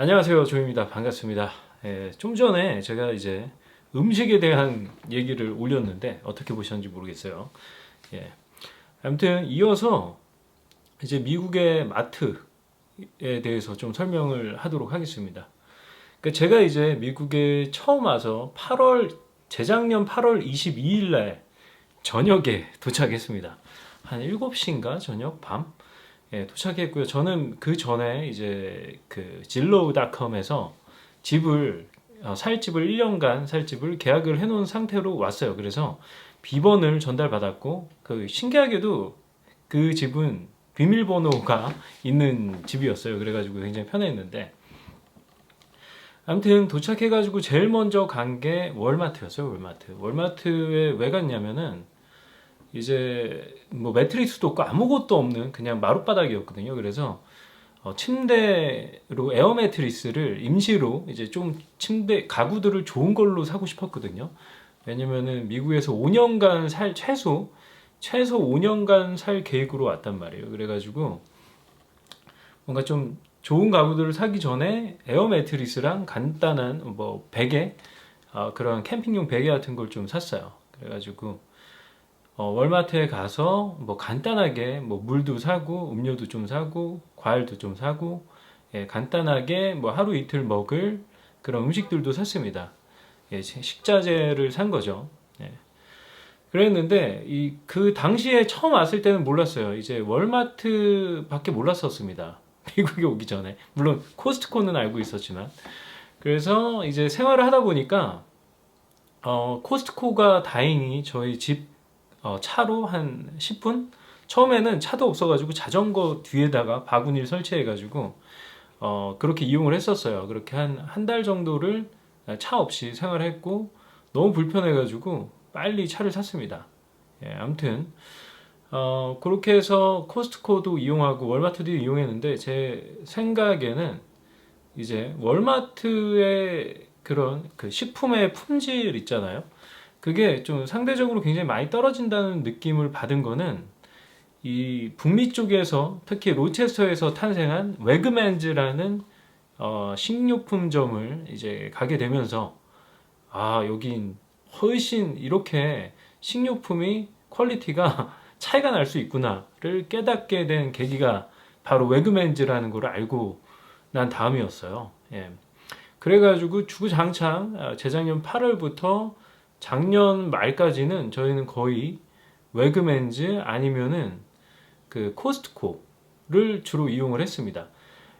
안녕하세요, 조입니다. 반갑습니다. 좀 전에 제가 이제 음식에 대한 얘기를 올렸는데 어떻게 보셨는지 모르겠어요. 예, 아무튼 이어서 이제 미국의 마트에 대해서 좀 설명을 하도록 하겠습니다. 그러니까 제가 이제 미국에 처음 와서 재작년 8월 22일 날 저녁에 도착했습니다. 한 7시인가 저녁 밤? 도착했고요. 저는 그 전에 이제 그 진로우닷컴에서 살 집을 1년간 살 집을 계약을 해놓은 상태로 왔어요. 그래서 비번을 전달받았고, 그 신기하게도 그 집은 비밀번호가 있는 집이었어요. 그래가지고 굉장히 편했는데, 아무튼 도착해가지고 제일 먼저 간 게 월마트였어요. 월마트에 왜 갔냐면은 이제 뭐 매트리스도 없고 아무것도 없는 그냥 마룻바닥이었거든요. 그래서 침대로 에어 매트리스를 임시로 이제 좀 침대 가구들을 좋은 걸로 사고 싶었거든요. 왜냐면은 미국에서 5년간 최소 5년간 살 계획으로 왔단 말이에요. 그래가지고 뭔가 좀 좋은 가구들을 사기 전에 에어 매트리스랑 간단한 뭐 베개, 그런 캠핑용 베개 같은 걸 좀 샀어요. 그래가지고 월마트에 가서 뭐 간단하게 뭐 물도 사고 음료도 좀 사고 과일도 좀 사고, 간단하게 뭐 하루 이틀 먹을 그런 음식들도 샀습니다. 식자재를 산 거죠. 예. 그랬는데 그 당시에 처음 왔을 때는 몰랐어요. 이제 월마트밖에 몰랐었습니다. 미국에 오기 전에. 물론 코스트코는 알고 있었지만. 그래서 이제 생활을 하다 보니까 코스트코가 다행히 저희 집 차로 한 10분? 처음에는 차도 없어가지고 자전거 뒤에다가 바구니를 설치해가지고 그렇게 이용을 했었어요. 그렇게 한 달 정도를 차 없이 생활했고 너무 불편해가지고 빨리 차를 샀습니다. 아무튼 그렇게 해서 코스트코도 이용하고 월마트도 이용했는데 제 생각에는 이제 월마트의 그런 그 식품의 품질 있잖아요. 그게 좀 상대적으로 굉장히 많이 떨어진다는 느낌을 받은 거는 이 북미 쪽에서 특히 로체스터에서 탄생한 웨그맨즈라는 식료품점을 이제 가게 되면서 여긴 훨씬 이렇게 식료품이 퀄리티가 차이가 날 수 있구나를 깨닫게 된 계기가 바로 웨그맨즈라는 걸 알고 난 다음이었어요. 예. 그래가지고 주구장창 재작년 8월부터 작년 말까지는 저희는 거의 웨그맨즈 아니면은 그 코스트코를 주로 이용을 했습니다.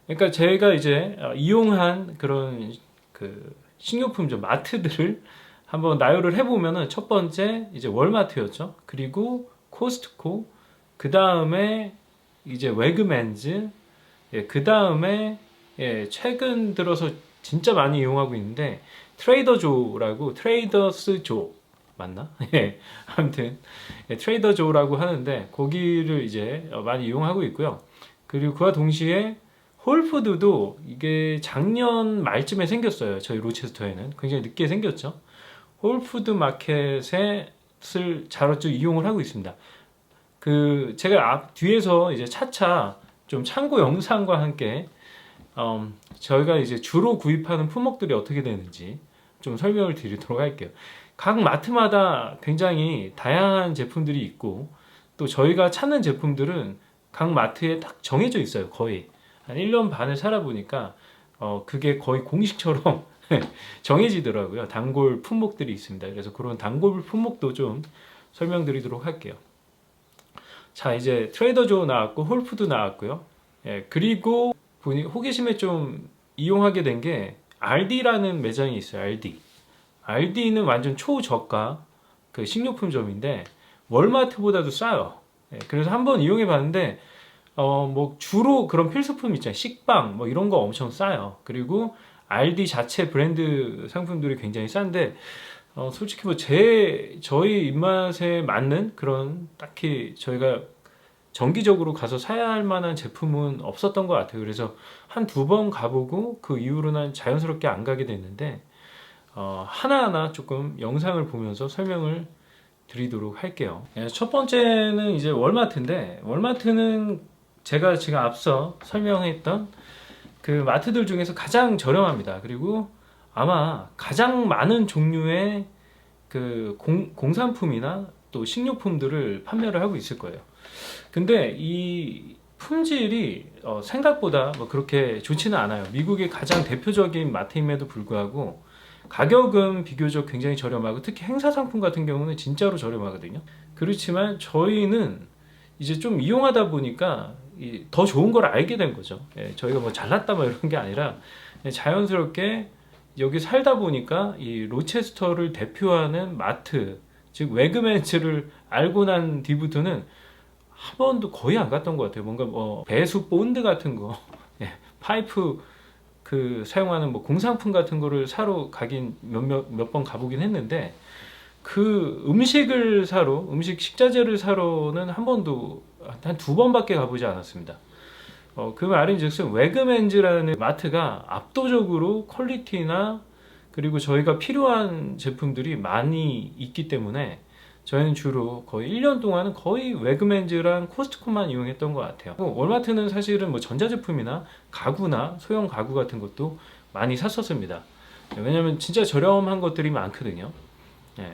그러니까 제가 이제 이용한 그런 그 식료품점 마트들을 한번 나열을 해보면은 첫 번째 이제 월마트였죠. 그리고 코스트코, 그 다음에 이제 웨그맨즈, 그 다음에 최근 들어서 진짜 많이 이용하고 있는데 트레이더스 조 맞나? 예, 아무튼 트레이더 조라고 하는데 거기를 이제 많이 이용하고 있고요. 그리고 그와 동시에 홀푸드도 이게 작년 말쯤에 생겼어요. 저희 로체스터에는 굉장히 늦게 생겼죠. 홀푸드 마켓을 자주 이용을 하고 있습니다. 그 제가 뒤에서 이제 차차 좀 참고 영상과 함께 저희가 이제 주로 구입하는 품목들이 어떻게 되는지 좀 설명을 드리도록 할게요. 각 마트마다 굉장히 다양한 제품들이 있고 또 저희가 찾는 제품들은 각 마트에 딱 정해져 있어요. 거의 한 1년 반을 살아보니까 그게 거의 공식처럼 정해지더라고요. 단골 품목들이 있습니다. 그래서 그런 단골 품목도 좀 설명드리도록 할게요. 자, 이제 트레이더조 나왔고 홀푸드 나왔고요. 그리고 호기심에 좀 이용하게 된 게 RD라는 매장이 있어요. RD는 완전 초저가 그 식료품점인데 월마트보다도 싸요. 그래서 한번 이용해 봤는데 뭐 주로 그런 필수품 있잖아요. 식빵 뭐 이런 거 엄청 싸요. 그리고 RD 자체 브랜드 상품들이 굉장히 싼데 솔직히 뭐 저희 입맛에 맞는 그런 딱히 저희가 정기적으로 가서 사야 할 만한 제품은 없었던 것 같아요. 그래서 한 두 번 가보고 그 이후로는 자연스럽게 안 가게 됐는데 하나하나 조금 영상을 보면서 설명을 드리도록 할게요. 첫 번째는 이제 월마트인데 월마트는 제가 지금 앞서 설명했던 그 마트들 중에서 가장 저렴합니다. 그리고 아마 가장 많은 종류의 그 공산품이나 또 식료품들을 판매를 하고 있을 거예요. 근데 이 품질이 생각보다 뭐 그렇게 좋지는 않아요. 미국의 가장 대표적인 마트임에도 불구하고 가격은 비교적 굉장히 저렴하고, 특히 행사 상품 같은 경우는 진짜로 저렴하거든요. 그렇지만 저희는 이제 좀 이용하다 보니까 더 좋은 걸 알게 된 거죠. 예, 저희가 뭐 잘났다 뭐 이런 게 아니라 자연스럽게 여기 살다 보니까 이 로체스터를 대표하는 마트, 즉 웨그맨츠를 알고 난 뒤부터는 한 번도 거의 안 갔던 것 같아요. 뭔가 뭐 배수 본드 같은 거, 예, 파이프 그 사용하는 뭐 공산품 같은 거를 사러 가긴 몇 번 가보긴 했는데, 그 음식을 사러, 음식 식자재를 사러는 한 번도, 한 두 번밖에 가보지 않았습니다. 그 말인즉슨 웨그맨즈라는 마트가 압도적으로 퀄리티나 그리고 저희가 필요한 제품들이 많이 있기 때문에 저희는 주로 거의 1년 동안은 거의 웨그맨즈랑 코스트코만 이용했던 것 같아요. 월마트는 사실은 뭐 전자제품이나 가구나 소형 가구 같은 것도 많이 샀었습니다. 왜냐면 진짜 저렴한 것들이 많거든요. 예.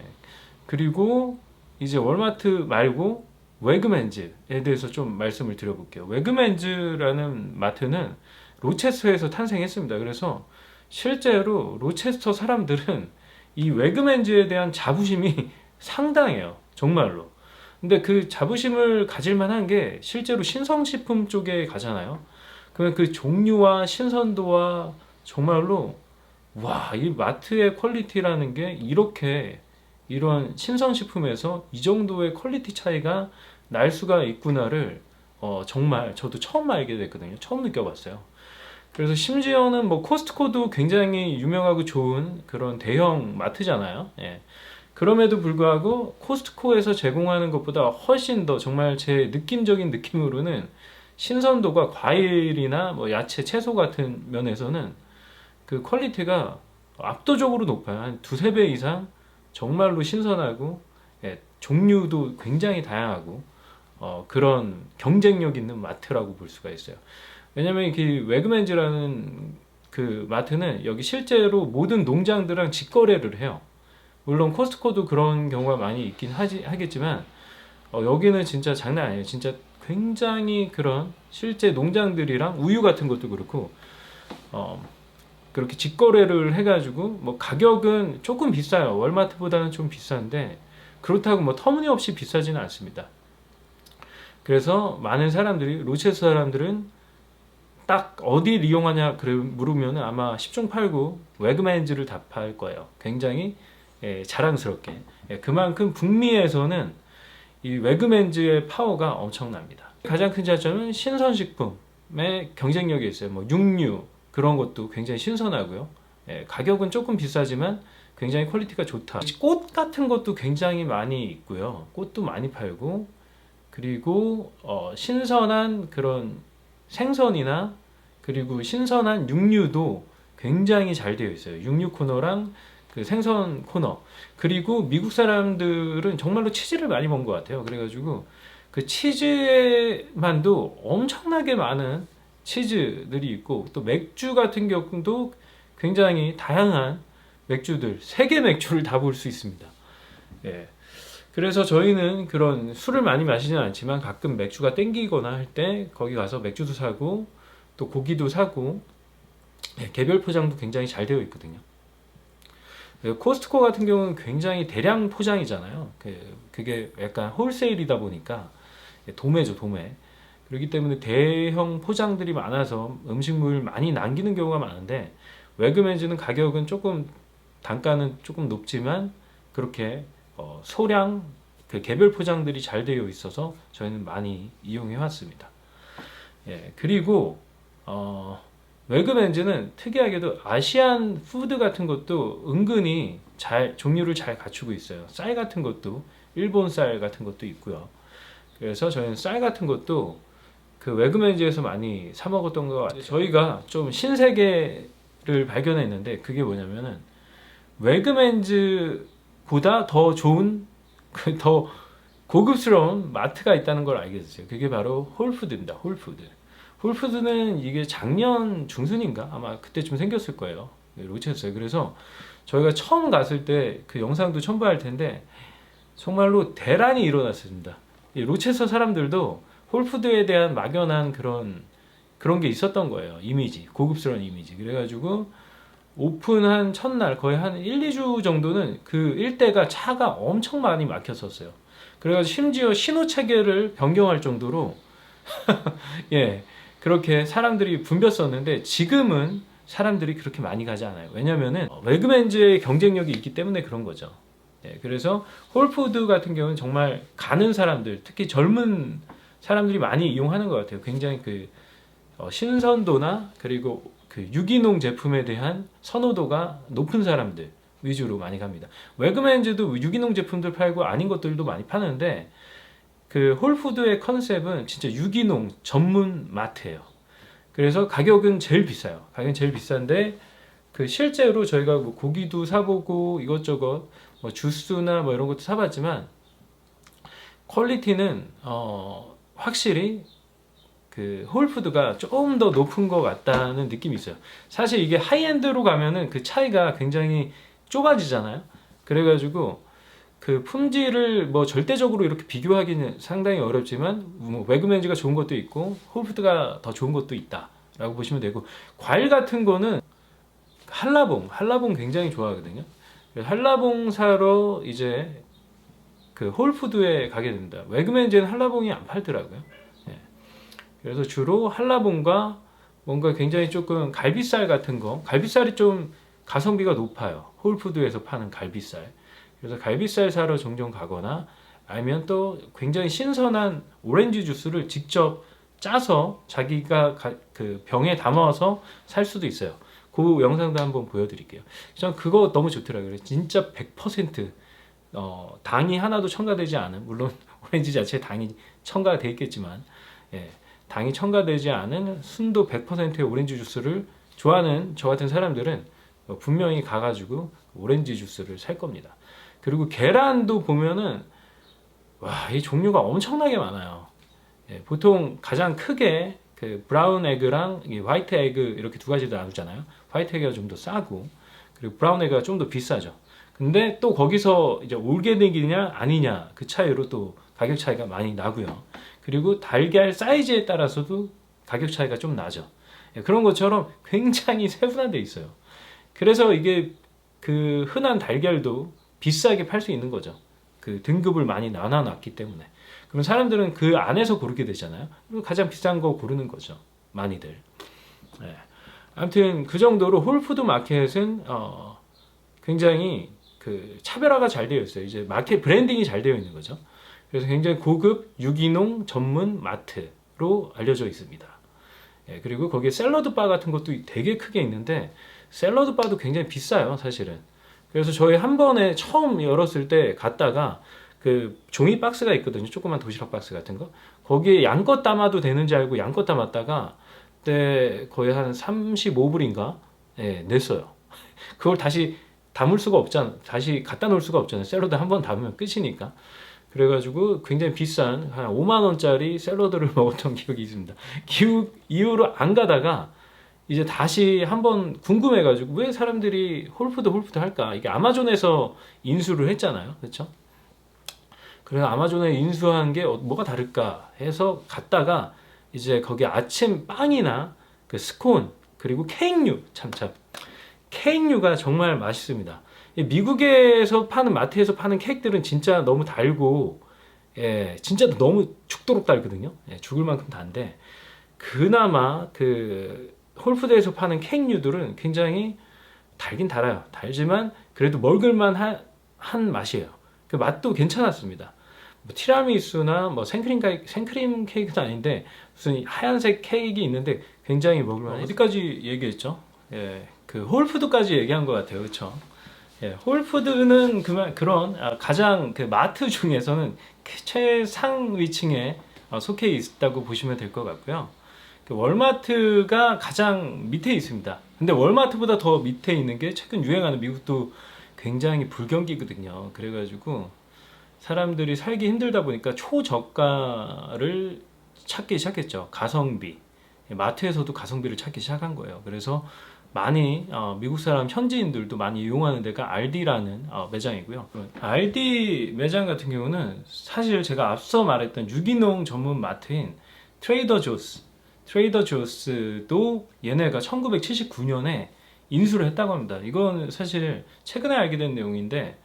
그리고 이제 월마트 말고 웨그맨즈에 대해서 좀 말씀을 드려볼게요. 웨그맨즈라는 마트는 로체스터에서 탄생했습니다. 그래서 실제로 로체스터 사람들은 이 웨그맨즈에 대한 자부심이 상당해요. 정말로. 근데 그 자부심을 가질 만한 게 실제로 신성식품 쪽에 가잖아요. 그러면 그 종류와 신선도와 정말로 와, 이 마트의 퀄리티라는 게 이렇게 이런 신선식품에서 이 정도의 퀄리티 차이가 날 수가 있구나를 정말 저도 처음 알게 됐거든요. 처음 느껴봤어요. 그래서 심지어는 뭐 코스트코도 굉장히 유명하고 좋은 그런 대형 마트잖아요. 예. 그럼에도 불구하고 코스트코에서 제공하는 것보다 훨씬 더 정말 제 느낌적인 느낌으로는 신선도가 과일이나 뭐 야채, 채소 같은 면에서는 그 퀄리티가 압도적으로 높아요. 한 두세 배 이상 정말로 신선하고, 예, 종류도 굉장히 다양하고 그런 경쟁력 있는 마트라고 볼 수가 있어요. 왜냐면 그 웨그맨즈라는 그 마트는 여기 실제로 모든 농장들랑 직거래를 해요. 물론 코스트코도 그런 경우가 많이 있긴 하겠지만 여기는 진짜 장난 아니에요. 진짜 굉장히 그런 실제 농장들이랑 우유 같은 것도 그렇고 그렇게 직거래를 해가지고 뭐 가격은 조금 비싸요. 월마트보다는 좀 비싼데 그렇다고 뭐 터무니없이 비싸지는 않습니다. 그래서 많은 사람들이, 로체스 사람들은 딱 어디를 이용하냐 물으면 아마 10중 8구 웨그맨즈를 답할 거예요. 굉장히 자랑스럽게. 그만큼 북미에서는 이 웨그맨즈의 파워가 엄청납니다. 가장 큰 차점은 신선식품의 경쟁력이 있어요. 뭐 육류 그런 것도 굉장히 신선하고요. 가격은 조금 비싸지만 굉장히 퀄리티가 좋다. 꽃 같은 것도 굉장히 많이 있고요. 꽃도 많이 팔고, 그리고 신선한 그런 생선이나 그리고 신선한 육류도 굉장히 잘 되어 있어요. 육류 코너랑 그 생선 코너. 그리고 미국 사람들은 정말로 치즈를 많이 먹은 것 같아요. 그래가지고 그 치즈에만도 엄청나게 많은 치즈들이 있고, 또 맥주 같은 경우도 굉장히 다양한 맥주들, 세계 맥주를 다 볼 수 있습니다. 예. 그래서 저희는 그런 술을 많이 마시진 않지만 가끔 맥주가 땡기거나 할 때 거기 가서 맥주도 사고 또 고기도 사고, 개별 포장도 굉장히 잘 되어 있거든요. 코스트코 같은 경우는 굉장히 대량 포장이잖아요. 그게 약간 홀세일이다 보니까 도매죠, 도매. 그렇기 때문에 대형 포장들이 많아서 음식물 많이 남기는 경우가 많은데, 웨그맨즈는 가격은 조금, 단가는 조금 높지만 그렇게 소량 그 개별 포장들이 잘 되어 있어서 저희는 많이 이용해 왔습니다. 예, 그리고 웨그맨즈는 특이하게도 아시안 푸드 같은 것도 은근히 종류를 잘 갖추고 있어요. 쌀 같은 것도 일본 쌀 같은 것도 있고요. 그래서 저희는 쌀 같은 것도 그 웨그맨즈에서 많이 사 먹었던 것 같아요. 저희가 좀 신세계를 발견했는데, 그게 뭐냐면은 웨그맨즈보다 더 좋은, 더 고급스러운 마트가 있다는 걸 알게 됐어요. 그게 바로 홀푸드입니다. 홀푸드. 홀푸드는 이게 작년 중순인가 아마 그때쯤 생겼을 거예요. 로체스터에. 그래서 저희가 처음 갔을 때 그 영상도 첨부할 텐데 정말로 대란이 일어났습니다. 이 로체스터 사람들도 홀푸드에 대한 막연한 그런 게 있었던 거예요. 이미지, 고급스러운 이미지. 그래가지고 오픈한 첫날 거의 한 1, 2주 정도는 그 일대가 차가 엄청 많이 막혔었어요. 그래가지고 심지어 신호 체계를 변경할 정도로 예, 그렇게 사람들이 붐볐었는데 지금은 사람들이 그렇게 많이 가지 않아요. 왜냐면은 웨그맨즈의 경쟁력이 있기 때문에 그런 거죠. 예, 그래서 홀푸드 같은 경우는 정말 가는 사람들, 특히 젊은 사람들이 많이 이용하는 것 같아요. 굉장히 그 신선도나 그리고 그 유기농 제품에 대한 선호도가 높은 사람들 위주로 많이 갑니다. 웨그맨즈도 유기농 제품들 팔고 아닌 것들도 많이 파는데 그 홀푸드의 컨셉은 진짜 유기농 전문 마트예요. 그래서 가격은 제일 비싸요. 가격은 제일 비싼데 그 실제로 저희가 뭐 고기도 사보고 이것저것 뭐 주스나 뭐 이런 것도 사봤지만 퀄리티는 확실히 그 홀푸드가 조금 더 높은 것 같다는 느낌이 있어요. 사실 이게 하이엔드로 가면은 그 차이가 굉장히 좁아지잖아요. 그래가지고 그 품질을 뭐 절대적으로 이렇게 비교하기는 상당히 어렵지만 뭐 웨그맨즈가 좋은 것도 있고 홀푸드가 더 좋은 것도 있다라고 보시면 되고 과일 같은 거는 한라봉 굉장히 좋아하거든요. 한라봉 사러 이제 그 홀푸드에 가게 됩니다. 웨그맨즈는 한라봉이 안 팔더라고요. 예. 그래서 주로 한라봉과 뭔가 굉장히 조금 갈비살 같은 거, 갈비살이 좀 가성비가 높아요. 홀푸드에서 파는 갈비살. 그래서 갈비살 사러 종종 가거나 아니면 또 굉장히 신선한 오렌지 주스를 직접 짜서 자기가 그 병에 담아서 살 수도 있어요. 그 영상도 한번 보여드릴게요. 전 그거 너무 좋더라고요. 진짜 100% 당이 하나도 첨가되지 않은, 물론 오렌지 자체에 당이 첨가되어 있겠지만 예, 당이 첨가되지 않은 순도 100%의 오렌지 주스를 좋아하는 저 같은 사람들은 분명히 가가지고 오렌지 주스를 살 겁니다. 그리고 계란도 보면은 와, 이 종류가 엄청나게 많아요. 예, 보통 가장 크게 그 브라운 에그랑 화이트 에그 이렇게 두 가지도 나누잖아요. 화이트 에그가 좀 더 싸고 그리고 브라운 에그가 좀 더 비싸죠. 근데 또 거기서 이제 올게닉이냐 아니냐 그 차이로 또 가격 차이가 많이 나고요. 그리고 달걀 사이즈에 따라서도 가격 차이가 좀 나죠. 예, 그런 것처럼 굉장히 세분화돼 있어요. 그래서 이게 그 흔한 달걀도 비싸게 팔 수 있는 거죠. 그 등급을 많이 나눠놨기 때문에. 그럼 사람들은 그 안에서 고르게 되잖아요. 그리고 가장 비싼 거 고르는 거죠. 많이들. 네. 아무튼 그 정도로 홀푸드 마켓은 굉장히 그 차별화가 잘 되어 있어요. 이제 마켓 브랜딩이 잘 되어 있는 거죠. 그래서 굉장히 고급 유기농 전문 마트로 알려져 있습니다. 예, 그리고 거기에 샐러드 바 같은 것도 되게 크게 있는데 샐러드 바도 굉장히 비싸요, 사실은. 그래서 저희 한 번에 처음 열었을 때 갔다가 그 종이 박스가 있거든요. 조그만 도시락 박스 같은 거. 거기에 양껏 담아도 되는지 알고 양껏 담았다가 그때 거의 한 35불인가 예, 냈어요. 그걸 다시 담을 수가 없잖아. 다시 갖다 놓을 수가 없잖아요. 샐러드 한 번 담으면 끝이니까. 그래가지고 굉장히 비싼 한 5만 원짜리 샐러드를 먹었던 기억이 있습니다. 그 이후로 안 가다가 이제 다시 한번 궁금해가지고 왜 사람들이 홀푸드 할까? 이게 아마존에서 인수를 했잖아요. 그렇죠? 그래서 아마존에 인수한 게 뭐가 다를까 해서 갔다가 이제 거기 아침 빵이나 그 스콘 그리고 케이크류 참 케이크류가 정말 맛있습니다. 미국에서 파는 마트에서 파는 케이크들은 진짜 너무 달고 예, 진짜 너무 죽도록 달거든요. 예, 죽을 만큼 단데 그나마 그 홀푸드에서 파는 케이크류들은 굉장히 달긴 달아요. 달지만 그래도 먹을만 한 맛이에요. 그 맛도 괜찮았습니다. 뭐 티라미수나 뭐 생크림 케이크는 아닌데 무슨 하얀색 케이크 있는데 굉장히 먹을만. 어디까지 얘기했죠? 예, 그 홀푸드까지 얘기한 것 같아요, 그렇죠? 예, 홀푸드는 그런 가장 그 마트 중에서는 최상 위층에 속해 있다고 보시면 될 것 같고요. 그 월마트가 가장 밑에 있습니다. 근데 월마트보다 더 밑에 있는 게 최근 유행하는 미국도 굉장히 불경기거든요. 그래가지고 사람들이 살기 힘들다 보니까 초저가를 찾기 시작했죠. 가성비. 마트에서도 가성비를 찾기 시작한 거예요. 그래서 많이 미국 사람 현지인들도 많이 이용하는 데가 알디라는 매장이고요. 알디 매장 같은 경우는 사실 제가 앞서 말했던 유기농 전문 마트인 트레이더 조스, 트레이더 조스도 얘네가 1979년에 인수를 했다고 합니다. 이건 사실 최근에 알게 된 내용인데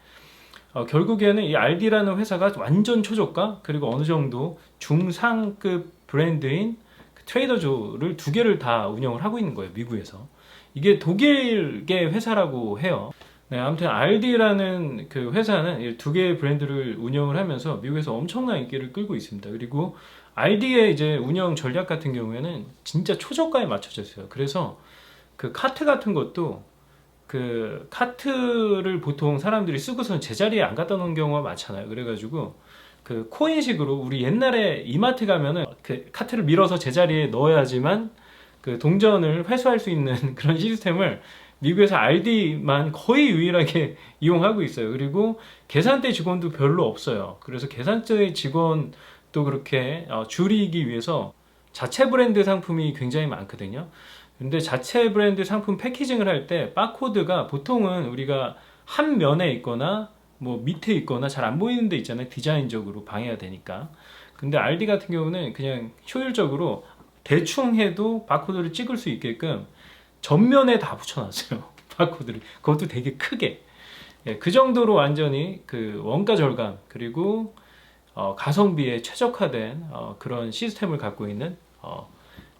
결국에는 이 알디라는 회사가 완전 초저가 그리고 어느 정도 중상급 브랜드인 트레이더 조를 두 개를 다 운영을 하고 있는 거예요, 미국에서. 이게 독일계 회사라고 해요. 네, 아무튼 알디라는 그 회사는 두 개의 브랜드를 운영을 하면서 미국에서 엄청난 인기를 끌고 있습니다. 그리고 알디의 이제 운영 전략 같은 경우에는 진짜 초저가에 맞춰져 있어요. 그래서 그 카트 같은 것도 그 카트를 보통 사람들이 쓰고서는 제자리에 안 갖다 놓은 경우가 많잖아요. 그래가지고 그 코인식으로 우리 옛날에 이마트 가면은 그 카트를 밀어서 제자리에 넣어야지만 그 동전을 회수할 수 있는 그런 시스템을 미국에서 알디만 거의 유일하게 이용하고 있어요. 그리고 계산대 직원도 별로 없어요. 그래서 계산대 직원도 그렇게 줄이기 위해서 자체 브랜드 상품이 굉장히 많거든요. 근데 자체 브랜드 상품 패키징을 할 때 바코드가 보통은 우리가 한 면에 있거나 뭐 밑에 있거나 잘 안 보이는 데 있잖아요. 디자인적으로 방해가 되니까. 근데 알디 같은 경우는 그냥 효율적으로 대충 해도 바코드를 찍을 수 있게끔 전면에 다 붙여놨어요. 바코드를. 그것도 되게 크게. 예, 그 정도로 완전히 그 원가 절감 그리고 가성비에 최적화된 그런 시스템을 갖고 있는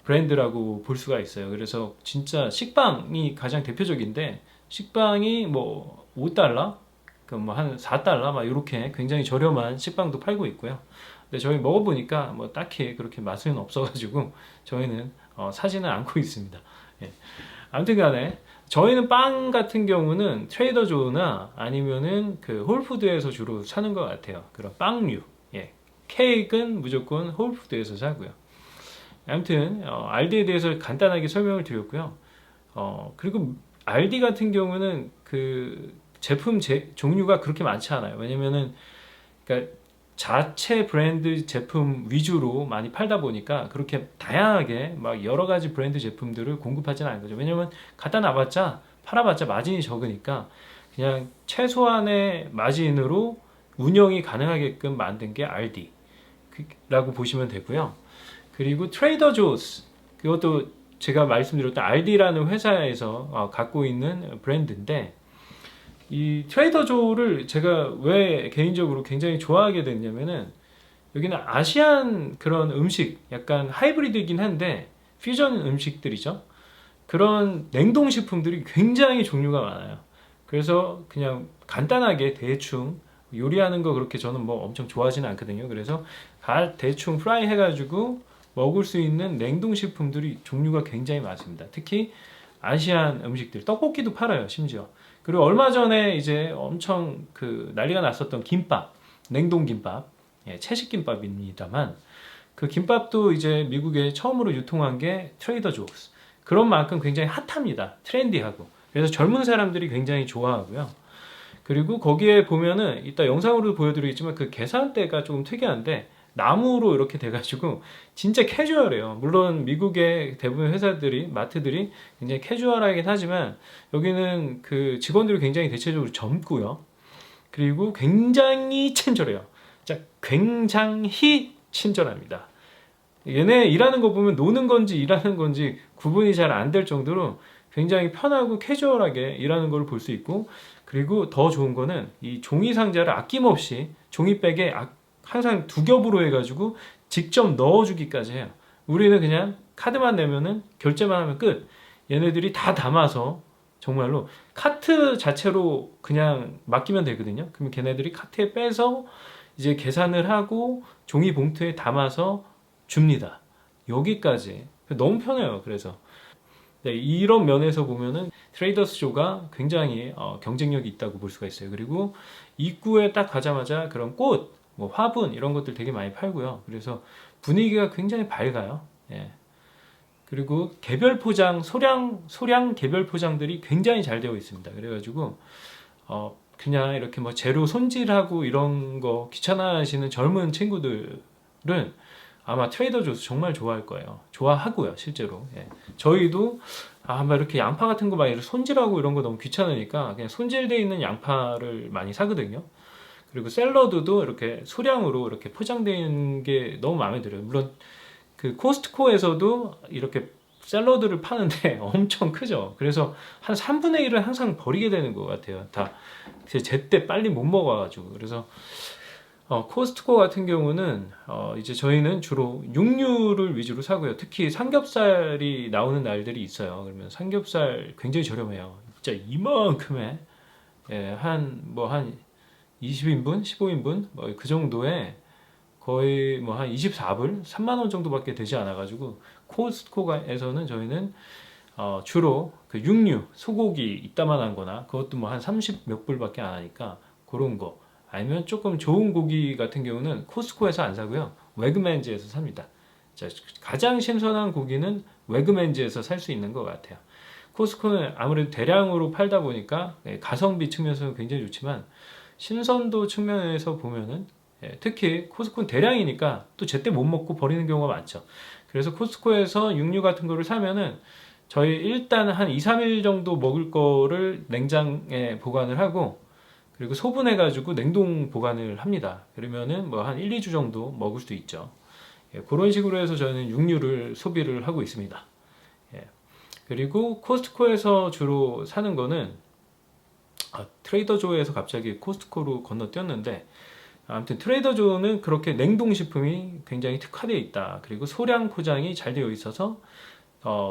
브랜드라고 볼 수가 있어요. 그래서 진짜 식빵이 가장 대표적인데 식빵이 뭐 5달러, 뭐 한 4달러 막 이렇게 굉장히 저렴한 식빵도 팔고 있고요. 근데 저희 먹어보니까 뭐 딱히 그렇게 맛은 없어가지고 저희는 사지는 않고 있습니다. 예. 아무튼간에 저희는 빵 같은 경우는 트레이더 조나 아니면은 그 홀푸드에서 주로 사는 것 같아요. 그런 빵류. 예. 케이크는 무조건 홀푸드에서 사고요. 아무튼 알디에 대해서 간단하게 설명을 드렸고요. 그리고 알디 같은 경우는 그 제품 종류가 그렇게 많지 않아요. 왜냐면은 그러니까 자체 브랜드 제품 위주로 많이 팔다 보니까 그렇게 다양하게 막 여러 가지 브랜드 제품들을 공급하지는 않은 거죠. 왜냐면 갖다 놔봤자 팔아봤자 마진이 적으니까 그냥 최소한의 마진으로 운영이 가능하게끔 만든 게 알디라고 보시면 되고요. 그리고 트레이더 조스 그것도 제가 말씀드렸던 알디라는 회사에서 갖고 있는 브랜드인데 이 트레이더 조를 제가 왜 개인적으로 굉장히 좋아하게 됐냐면은 여기는 아시안 그런 음식 약간 하이브리드이긴 한데 퓨전 음식들이죠. 그런 냉동식품들이 굉장히 종류가 많아요. 그래서 그냥 간단하게 대충 요리하는 거 그렇게 저는 뭐 엄청 좋아하지는 않거든요. 그래서 대충 프라이 해가지고 먹을 수 있는 냉동식품들이 종류가 굉장히 많습니다. 특히 아시안 음식들, 떡볶이도 팔아요, 심지어. 그리고 얼마 전에 이제 엄청 그 난리가 났었던 김밥, 냉동 김밥, 예, 채식 김밥입니다만 그 김밥도 이제 미국에 처음으로 유통한 게 트레이더 조스. 그런 만큼 굉장히 핫합니다. 트렌디하고. 그래서 젊은 사람들이 굉장히 좋아하고요. 그리고 거기에 보면은 이따 영상으로 보여드리겠지만 그 계산대가 조금 특이한데 나무로 이렇게 돼가지고 진짜 캐주얼해요. 물론 미국의 대부분 회사들이 마트들이 굉장히 캐주얼하긴 하지만 여기는 그 직원들이 굉장히 대체적으로 젊고요. 그리고 굉장히 친절해요. 자, 굉장히 친절합니다. 얘네 일하는 거 보면 노는 건지 일하는 건지 구분이 잘 안 될 정도로 굉장히 편하고 캐주얼하게 일하는 걸 볼 수 있고 그리고 더 좋은 거는 이 종이 상자를 아낌없이 종이백에 항상 두 겹으로 해가지고 직접 넣어주기까지 해요. 우리는 그냥 카드만 내면은 결제만 하면 끝. 얘네들이 다 담아서 정말로 카트 자체로 그냥 맡기면 되거든요. 그러면 걔네들이 카트에 빼서 이제 계산을 하고 종이 봉투에 담아서 줍니다. 여기까지. 너무 편해요. 그래서 네, 이런 면에서 보면은 트레이더스 조가 굉장히 경쟁력이 있다고 볼 수가 있어요. 그리고 입구에 딱 가자마자 그런 꽃, 뭐 화분 이런 것들 되게 많이 팔고요. 그래서 분위기가 굉장히 밝아요. 예. 그리고 개별 포장, 소량 개별 포장들이 굉장히 잘 되어 있습니다. 그래가지고 그냥 이렇게 뭐 재료 손질하고 이런 거 귀찮아하시는 젊은 친구들은 아마 트레이더 조스 정말 좋아할 거예요. 좋아하고요, 실제로. 예. 저희도 막 이렇게 양파 같은 거 막 이렇게 손질하고 이런 거 너무 귀찮으니까 그냥 손질돼 있는 양파를 많이 사거든요. 그리고 샐러드도 이렇게 소량으로 이렇게 포장되어 있는 게 너무 마음에 들어요. 물론 그 코스트코에서도 이렇게 샐러드를 파는데 엄청 크죠. 그래서 한 3분의 1을 항상 버리게 되는 것 같아요. 다 제때 빨리 못 먹어가지고. 그래서 코스트코 같은 경우는 이제 저희는 주로 육류를 위주로 사고요. 특히 삼겹살이 나오는 날들이 있어요. 그러면 삼겹살 굉장히 저렴해요. 진짜 이만큼에 한 20인분, 15인분 뭐 그 정도에 거의 뭐 한 24불, 3만 원 정도밖에 되지 않아 가지고 코스트코에서는 저희는 주로 그 육류, 소고기 이따만한 거나 그것도 뭐 한 30 몇 불밖에 안 하니까 그런 거 아니면 조금 좋은 고기 같은 경우는 코스트코에서 안 사고요. 웨그맨즈에서 삽니다. 자, 가장 신선한 고기는 웨그맨즈에서 살 수 있는 것 같아요. 코스트코는 아무래도 대량으로 팔다 보니까 가성비 측면에서는 굉장히 좋지만 신선도 측면에서 보면은 특히 코스트코는 대량이니까 또 제때 못 먹고 버리는 경우가 많죠. 그래서 코스트코에서 육류 같은 거를 사면은 저희 일단 한 2, 3일 정도 먹을 거를 냉장에 보관을 하고 그리고 소분해가지고 냉동 보관을 합니다. 그러면은 뭐 한 1, 2주 정도 먹을 수 있죠. 그런 식으로 해서 저는 육류를 소비를 하고 있습니다. 그리고 코스트코에서 주로 사는 거는 트레이더조에서 갑자기 코스트코로 건너뛰었는데 아무튼 트레이더조는 그렇게 냉동식품이 굉장히 특화되어 있다. 그리고 소량 포장이 잘 되어 있어서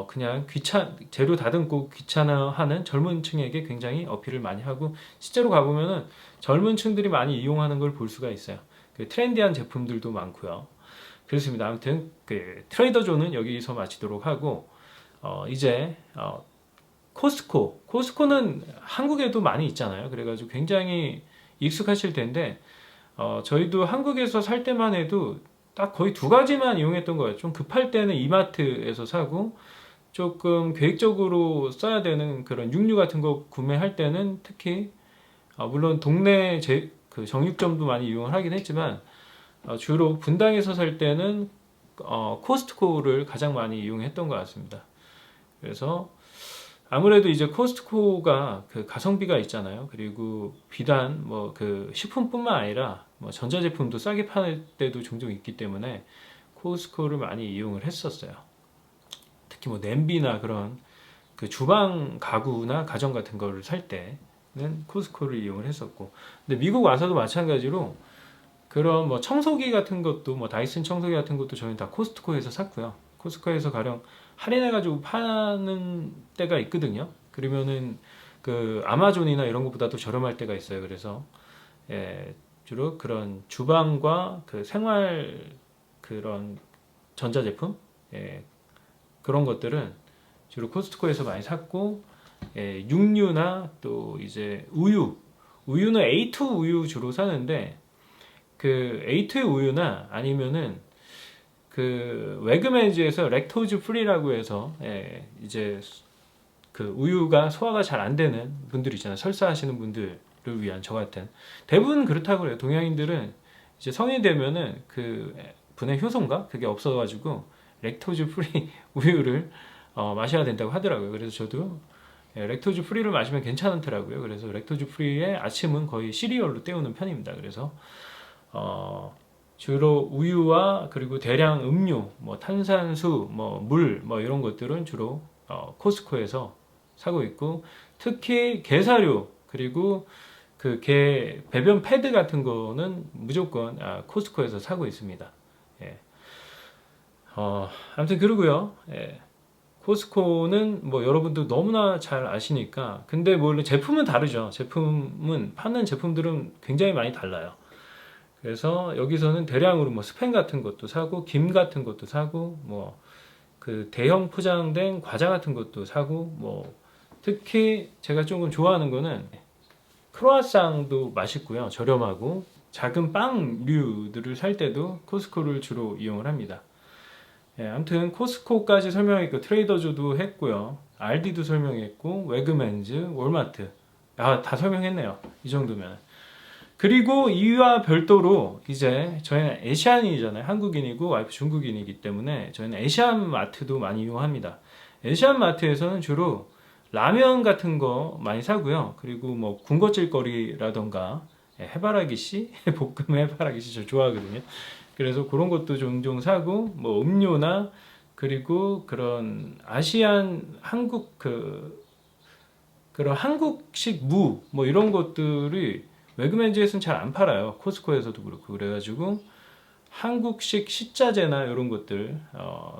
그냥 재료 다듬고 귀찮아하는 젊은 층에게 굉장히 어필을 많이 하고 실제로 가보면은 젊은 층들이 많이 이용하는 걸 볼 수가 있어요. 그 트렌디한 제품들도 많고요. 그렇습니다. 아무튼 그 트레이더조는 여기서 마치도록 하고 이제 코스트코는 한국에도 많이 있잖아요. 그래가지고 굉장히 익숙하실 텐데 저희도 한국에서 살 때만 해도 딱 거의 두 가지만 이용했던 거예요. 좀 급할 때는 이마트에서 사고 조금 계획적으로 써야 되는 그런 육류 같은 거 구매할 때는 특히 물론 동네 그 정육점도 많이 이용을 하긴 했지만 주로 분당에서 살 때는 코스트코를 가장 많이 이용했던 것 같습니다. 그래서 아무래도 이제 코스트코가 그 가성비가 있잖아요. 그리고 비단 뭐 그 식품뿐만 아니라 뭐 전자제품도 싸게 파는 때도 종종 있기 때문에 코스트코를 많이 이용을 했었어요. 특히 뭐 냄비나 그런 그 주방 가구나 가전 같은 거를 살 때는 코스트코를 이용을 했었고, 근데 미국 와서도 마찬가지로 그런 뭐 청소기 같은 것도 뭐 다이슨 청소기 같은 것도 저희는 다 코스트코에서 샀고요. 코스트코에서 가령 할인해가지고 파는 때가 있거든요. 그러면은 그 아마존이나 이런 것보다도 저렴할 때가 있어요. 그래서 주로 그런 주방과 그 생활 그런 전자제품 그런 것들은 주로 코스트코에서 많이 샀고 육류나 또 이제 우유는 A2 우유 주로 사는데 그 A2 우유나 아니면은 그 웨그맨즈에서 렉토즈 프리라고 해서 이제 그 우유가 소화가 잘 안 되는 분들 있잖아요. 설사하시는 분들을 위한 저 같은 대부분 그렇다고 그래요. 동양인들은 이제 성인 되면은 그 분해 효소인가 그게 없어가지고 렉토즈 프리 우유를 마셔야 된다고 하더라고요. 그래서 저도 렉토즈 프리를 마시면 괜찮더라고요. 그래서 렉토즈 프리의 아침은 거의 시리얼로 때우는 편입니다. 그래서 주로 우유와 그리고 대량 음료, 뭐 탄산수, 뭐 물, 뭐 이런 것들은 주로 코스트코에서 사고 있고, 특히 게사료 그리고 그 개 배변 패드 같은 거는 무조건 코스트코에서 사고 있습니다. 아무튼 그러고요. 코스트코는 뭐 여러분도 너무나 잘 아시니까, 근데 물론 제품은 다르죠. 파는 제품들은 굉장히 많이 달라요. 그래서 여기서는 대량으로 뭐 스팸 같은 것도 사고 김 같은 것도 사고 뭐 그 대형 포장된 과자 같은 것도 사고 뭐 특히 제가 조금 좋아하는 거는 크로아상도 맛있고요. 저렴하고 작은 빵류들을 살 때도 코스트코를 주로 이용을 합니다. 아무튼 코스트코까지 설명했고 트레이더조도 했고요. 알디도 설명했고 웨그맨즈, 월마트 다 설명했네요. 이 정도면. 그리고 이와 별도로 이제 저희는 애시안인이잖아요. 한국인이고 와이프 중국인이기 때문에 저희는 애시안 마트도 많이 이용합니다. 애시안 마트에서는 주로 라면 같은 거 많이 사고요. 그리고 뭐 군것질거리라던가 해바라기 씨, 볶음 해바라기 씨 저 좋아하거든요. 그래서 그런 것도 종종 사고 뭐 음료나 그리고 그런 아시안 한국 그런 한국식 무 뭐 이런 것들이 외국엔지에서는 잘 안 팔아요. 코스코에서도 그렇고 그래가지고 한국식 식자재나 이런 것들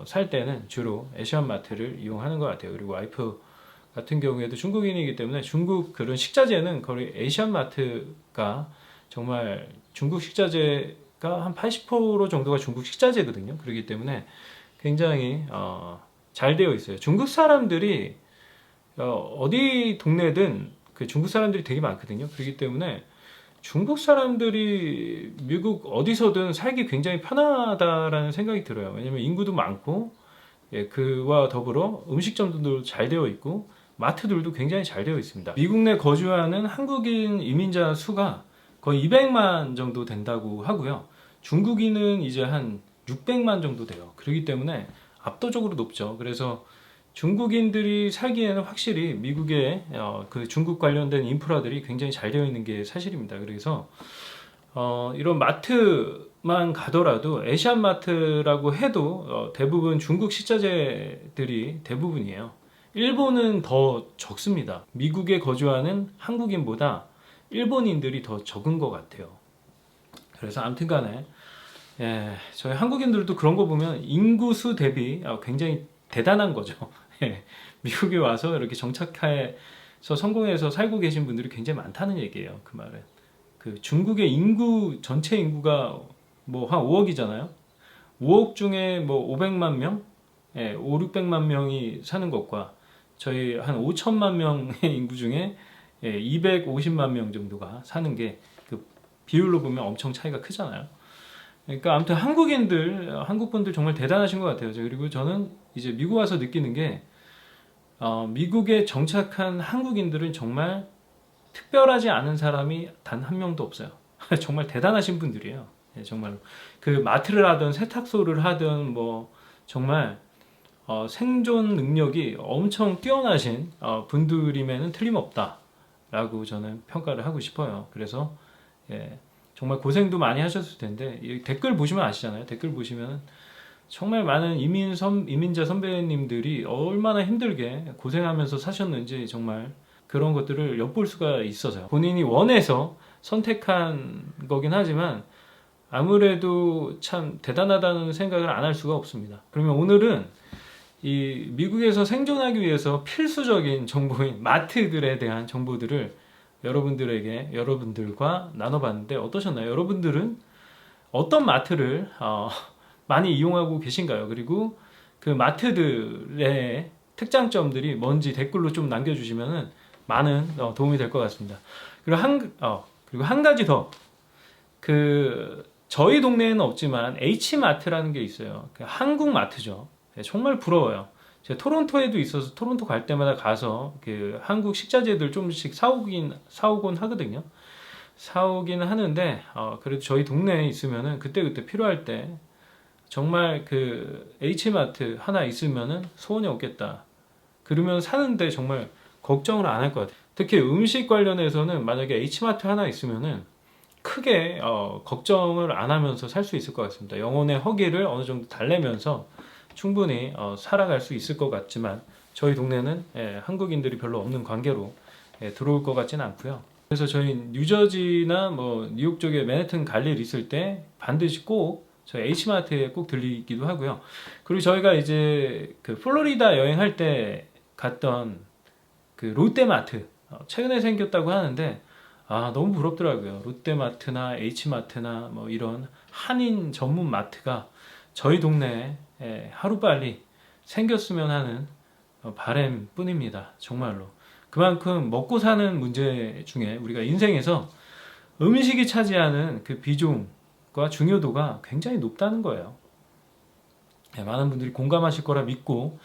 살 때는 주로 애시안 마트를 이용하는 것 같아요. 그리고 와이프 같은 경우에도 중국인이기 때문에 중국 그런 식자재는 거의 애시안 마트가 정말 중국 식자재가 한 80% 정도가 중국 식자재거든요. 그렇기 때문에 굉장히 잘 되어 있어요. 중국 사람들이 어디 동네든 그 중국 사람들이 되게 많거든요. 그렇기 때문에 중국 사람들이 미국 어디서든 살기 굉장히 편하다라는 생각이 들어요. 왜냐면 인구도 많고, 예, 그와 더불어 음식점들도 잘 되어 있고, 마트들도 굉장히 잘 되어 있습니다. 미국 내 거주하는 한국인 이민자 수가 거의 200만 정도 된다고 하고요. 중국인은 이제 한 600만 정도 돼요. 그렇기 때문에 압도적으로 높죠. 그래서 중국인들이 살기에는 확실히 미국의 그 중국 관련된 인프라들이 굉장히 잘 되어 있는 게 사실입니다. 그래서 이런 마트만 가더라도 애시안 마트라고 해도 대부분 중국 식자재들이 대부분이에요. 일본은 더 적습니다. 미국에 거주하는 한국인보다 일본인들이 더 적은 것 같아요. 그래서 아무튼 간에 예, 저희 한국인들도 그런 거 보면 인구수 대비 굉장히 대단한 거죠. 예, 미국에 와서 이렇게 정착해서 성공해서 살고 계신 분들이 굉장히 많다는 얘기예요. 그 말은. 그 중국의 인구, 전체 인구가 뭐 한 5억이잖아요. 5억 중에 뭐 500만 명? 예, 5, 600만 명이 사는 것과 저희 한 5천만 명의 인구 중에 250만 명 정도가 사는 게 그 비율로 보면 엄청 차이가 크잖아요. 그러니까 아무튼 한국 분들 정말 대단하신 것 같아요. 그리고 저는 이제 미국 와서 느끼는 게 미국에 정착한 한국인들은 정말 특별하지 않은 사람이 단 한 명도 없어요. 정말 대단하신 분들이에요. 예, 정말로. 그 마트를 하든 세탁소를 하든 뭐 정말 생존 능력이 엄청 뛰어나신 분들임에는 틀림없다라고 저는 평가를 하고 싶어요. 그래서 예, 정말 고생도 많이 하셨을 텐데 댓글 보시면 아시잖아요. 댓글 보시면 정말 많은 이민자 선배님들이 얼마나 힘들게 고생하면서 사셨는지 정말 그런 것들을 엿볼 수가 있어서요. 본인이 원해서 선택한 거긴 하지만 아무래도 참 대단하다는 생각을 안 할 수가 없습니다. 그러면 오늘은 이 미국에서 생존하기 위해서 필수적인 정보인 마트들에 대한 정보들을 여러분들과 나눠봤는데 어떠셨나요? 여러분들은 어떤 마트를 많이 이용하고 계신가요? 그리고 그 마트들의 특장점들이 뭔지 댓글로 좀 남겨주시면 많은 도움이 될 것 같습니다. 그리고 한 가지 더, 저희 동네에는 없지만 H마트라는 게 있어요. 한국 마트죠. 정말 부러워요. 제가 토론토에도 있어서 토론토 갈 때마다 가서 그 한국 식자재들 좀씩 사오곤 하거든요. 사오긴 하는데 그래도 저희 동네에 있으면은 그때그때 필요할 때 정말 그 H마트 하나 있으면은 소원이 없겠다. 그러면 사는데 정말 걱정을 안 할 것 같아요. 특히 음식 관련해서는 만약에 H마트 하나 있으면은 크게 걱정을 안 하면서 살 수 있을 것 같습니다. 영혼의 허기를 어느 정도 달래면서 충분히 살아갈 수 있을 것 같지만 저희 동네는 한국인들이 별로 없는 관계로 들어올 것 같지는 않고요. 그래서 저희 뉴저지나 뭐 뉴욕 쪽에 맨해튼 갈 일 있을 때 반드시 꼭 저희 H마트에 꼭 들리기도 하고요. 그리고 저희가 이제 그 플로리다 여행할 때 갔던 그 롯데마트 최근에 생겼다고 하는데 너무 부럽더라고요. 롯데마트나 H마트나 뭐 이런 한인 전문 마트가 저희 동네에 하루빨리 생겼으면 하는 바람뿐입니다. 정말로. 그만큼 먹고 사는 문제 중에 우리가 인생에서 음식이 차지하는 그 비중과 중요도가 굉장히 높다는 거예요. 많은 분들이 공감하실 거라 믿고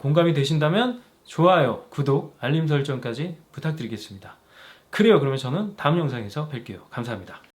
공감이 되신다면 좋아요, 구독, 알림 설정까지 부탁드리겠습니다. 그래요. 그러면 저는 다음 영상에서 뵐게요. 감사합니다.